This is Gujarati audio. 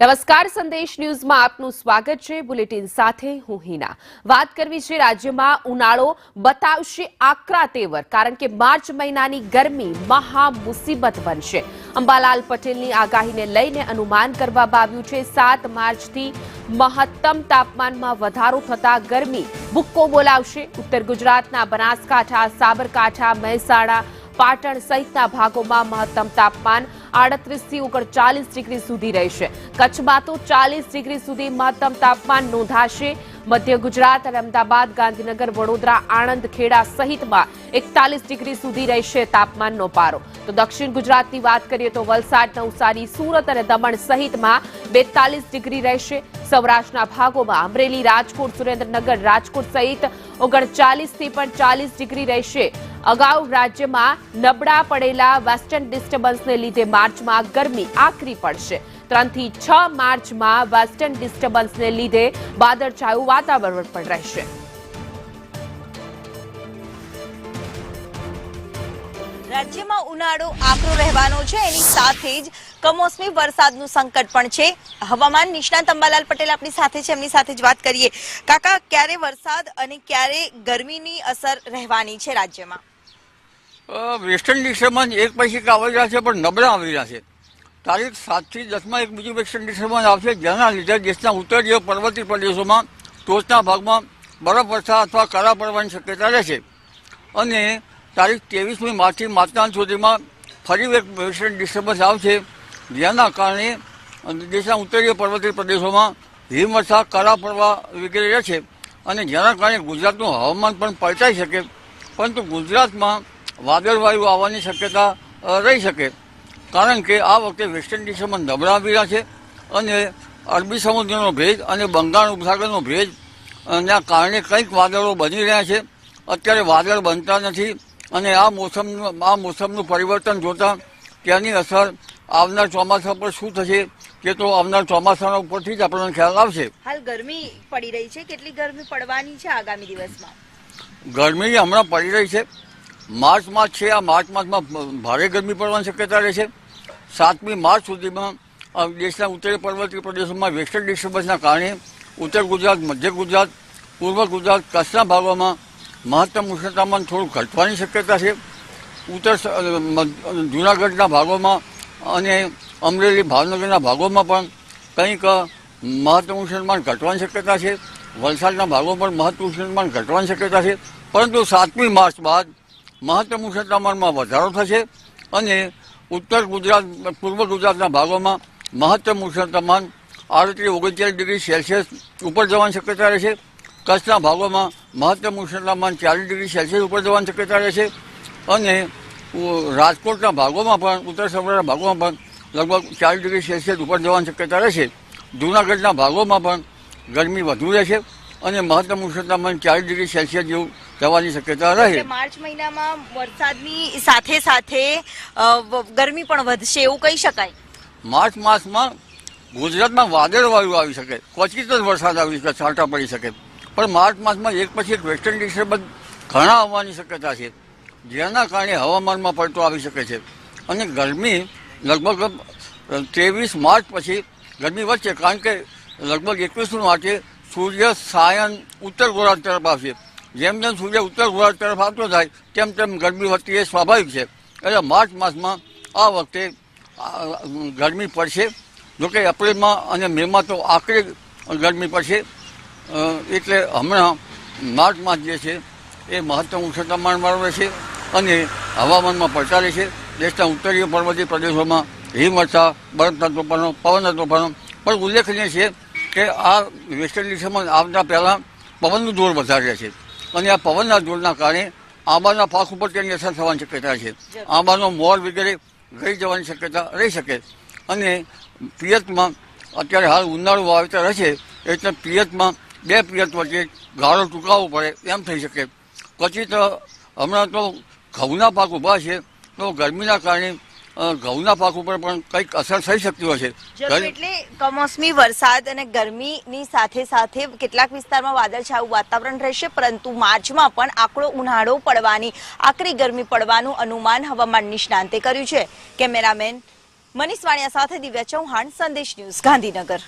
નમસ્કાર સંદેશ ન્યૂઝમાં આપનું સ્વાગત છે। બુલેટિન સાથે હું હિના। વાત કરવી છે રાજ્યમાં ઉનાળો બતાવશે આકરા તેવર, કારણ કે માર્ચ મહિનાની ગરમી મહા મુસીબત બનશે। અંબાલાલ પટેલની આગાહીને લઈને અનુમાન કરવામાં આવ્યું છે 7 માર્ચથી મહત્તમ તાપમાનમાં વધારો થતા ગરમી ભૂક્કો બોલાવશે। ઉત્તર ગુજરાતના બનાસકાંઠા, સાબરકાંઠા, મહેસાણા, પાટણ સહિતના ભાગોમાં મહત્તમ તાપમાન 38 થી 39 ડિગ્રી સુધી રહેશે। કચ્છમાં તો 40 ડિગ્રી સુધી મહત્તમ તાપમાન નોંધાશે। મધ્ય ગુજરાત અને અમદાવાદ, ગાંધીનગર, વડોદરા, આણંદ, ખેડા સહિતમાં 41 ડિગ્રી સુધી રહેશે તાપમાનનો પારો। તો દક્ષિણ ગુજરાતની વાત કરીએ તો વલસાડ, નવસારી, સુરત અને દમણ સહિતમાં 42 ડિગ્રી રહેશે। સૌરાષ્ટ્રના ભાગોમાં અમરેલી, રાજકોટ, સુરેન્દ્રનગર, રાજકોટ સહિત 39 થી પણ 40 ડિગ્રી રહેશે। અગાઉ રાજ્યમાં નબળા પડેલા વેસ્ટર્ન ડિસ્ટર્બન્સને લીધે માર્ચમાં ગરમી આકરી પડશે। 3 થી 6 માર્ચમાં વેસ્ટર્ન ડિસ્ટર્બન્સને લીધે વાદળછાયું વાતાવરણ પણ રહેશે। રાજ્યમાં ઉનાળો આકરો રહેવાનો છે, એની સાથે જ કમોસમી વરસાદનું સંકટ પણ છે। હવામાન નિષ્ણાત અંબાલાલ પટેલ આપણી સાથે છે, એમની સાથે જ વાત કરીએ। કાકા, ક્યારે વરસાદ અને ક્યારે ગરમીની અસર રહેવાની છે રાજ્યમાં? વેસ્ટર્ન ડિસ્ટર્બન્સ એક પછી એક આવી રહ્યા છે, પણ નબળા આવી રહ્યા છે। તારીખ 7 થી 10 એક બીજું વેસ્ટર્ન ડિસ્ટર્બન્સ આવશે, જેના લીધે દેશના ઉત્તરીય પર્વતીય પ્રદેશોમાં ટોચના ભાગમાં બરફવર્ષા અથવા કરા પડવાની શક્યતા રહેશે। અને તારીખ 23મી માર્ચથી માર્ચના અંત સુધીમાં ફરી એક વેસ્ટર્ન ડિસ્ટર્બન્સ આવશે, જેના કારણે દેશના ઉત્તરીય પર્વતીય પ્રદેશોમાં હિમવર્ષા, કરા પડવા વગેરે રહેશે। અને જેના કારણે ગુજરાતનું હવામાન પણ પલટાઈ શકે, પરંતુ ગુજરાતમાં વાદળવાયુ આવવાની શક્યતા રહી શકે, કારણ કે આ વખતે વેસ્ટર્ન ડિસ્ટર્બન્સ નબળા આવી રહ્યા છે અને અરબી સમુદ્રનો ભેજ અને બંગાળ ઉપસાગરનો ભેજ ના કારણે કંઈક વાદળો બની રહ્યા છે। અત્યારે વાદળ બનતા નથી અને આ મોસમનું પરિવર્તન જોતા તેની અસર આવનાર ચોમાસા પર શું થશે તે તો આવનાર ચોમાસાના ઉપરથી જ આપણને ખ્યાલ આવશે। હાલ ગરમી પડી રહી છે, કેટલી ગરમી પડવાની છે આગામી દિવસમાં? ગરમી હમણાં પડી રહી છે। માર્ચ માસ છે, આ માર્ચ માસમાં ભારે ગરમી પડવાની શક્યતા રહેશે। 7મી માર્ચ સુધીમાં દેશના ઉત્તરીય પર્વતીય પ્રદેશોમાં વેસ્ટર્ન ડિસ્ટર્બન્સના કારણે ઉત્તર ગુજરાત, મધ્ય ગુજરાત, પૂર્વ ગુજરાત, કચ્છના ભાગોમાં મહત્તમ ઉષ્ણતામાન થોડું ઘટવાની શક્યતા છે। ઉત્તર જૂનાગઢના ભાગોમાં અને અમરેલી, ભાવનગરના ભાગોમાં પણ કંઈક મહત્તમ ઉષ્ણતામાન ઘટવાની શક્યતા છે। વલસાડના ભાગોમાં પણ મહત્તમ ઉષ્ણતામાન ઘટવાની શક્યતા છે, પરંતુ 7મી માર્ચ બાદ મહત્તમ ઉષ્ણતામાનમાં વધારો થશે અને ઉત્તર ગુજરાત, પૂર્વ ગુજરાતના ભાગોમાં મહત્તમ ઉષ્ણતામાન 38-39 ડિગ્રી સેલ્સિયસ ઉપર જવાની શક્યતા રહેશે। કચ્છના ભાગોમાં મહત્તમ ઉષ્ણતામાન 40 ડિગ્રી સેલ્સિયસ ઉપર જવાની શક્યતા રહેશે અને રાજકોટના ભાગોમાં પણ, ઉત્તર સૌરાષ્ટ્રના ભાગોમાં પણ લગભગ 40 ડિગ્રી સેલ્સિયસ ઉપર જવાની શક્યતા રહેશે। જૂનાગઢના ભાગોમાં પણ ગરમી વધુ રહેશે અને મહત્તમ ઉષ્ણતામાન 40 ડિગ્રી સેલ્સિયસ જેવું જવાની શક્યતા રહે। માર્ચ મહિનામાં વરસાદની સાથે સાથે ગરમી પણ વધશે એવું કહી શકાય? માર્ચ માસમાં ગુજરાતમાં વાદળવાયુ આવી શકે, ક્વચિત જ વરસાદ આવી શકે, છાંટા પડી શકે, પણ માર્ચ માસમાં એક પછી એક વેસ્ટર્ન ડિસ્ટર્બન્સ ઘણા આવવાની શક્યતા છે, જેના કારણે હવામાનમાં પલટો આવી શકે છે અને ગરમી લગભગ 23 માર્ચ પછી ગરમી વધશે, કારણ કે લગભગ 21મી માર્ચે સૂર્ય સાયન ઉત્તર ગોળાર્ધ તરફ આવશે। જેમ જેમ સૂર્ય ઉત્તર ગોળાર્ધ તરફ આવતો થાય તેમ તેમ ગરમી વધતી એ સ્વાભાવિક છે। એટલે માર્ચ માસમાં આ વખતે ગરમી પડશે, જોકે એપ્રિલમાં અને મેમાં તો આકરી ગરમી પડશે। એટલે હમણાં માર્ચ માસ જે છે એ મહત્તમ ઉષ્ણતામાનવાળો રહેશે અને હવામાનમાં પલટા રહેશે। દેશના ઉત્તરીય પર્વતીય પ્રદેશોમાં હિમવર્ષા, બરફના તોફાનો, પવનના તોફાનો, પણ ઉલ્લેખનીય છે કે આ વેસ્ટર્ન ડિસ્ટર્બન્સ આવતા પહેલાં પવનનું જોર વધારે રહેશે અને આ પવનના જોરના કારણે આંબાના પાક ઉપર તેની અસર થવાની શક્યતા છે। આંબાનો મોર વગેરે ગળી જવાની શક્યતા રહી શકે અને પિયતમાં અત્યારે હાલ ઉનાળુ વાવેતર હશે, એટલે પિયતમાં 2 પિયત વચ્ચે ગાળો ટૂંકાવવો પડે એમ થઈ શકે। ક્વચિત હમણાં તો ઘઉંના પાક ઊભા છે, તો ગરમીના કારણે ઘઉંના પાક ઉપર પણ કંઈક અસર થઈ શકતી હોય છે। એટલે કમોસમી વરસાદ અને ગરમીની સાથે સાથે કેટલાક વિસ્તારમાં વાદળછાયું વાતાવરણ રહેશે, પરંતુ માર્ચમાં પણ આકરો ઉનાળો પડવાની, આકરી ગરમી પડવાનું અનુમાન હવામાન નિષ્ણાંતે કર્યું છે। કેમેરામેન મનીષ વાણિયા સાથે દિવ્યા ચૌહાણ, સંદેશ ન્યૂઝ, ગાંધીનગર.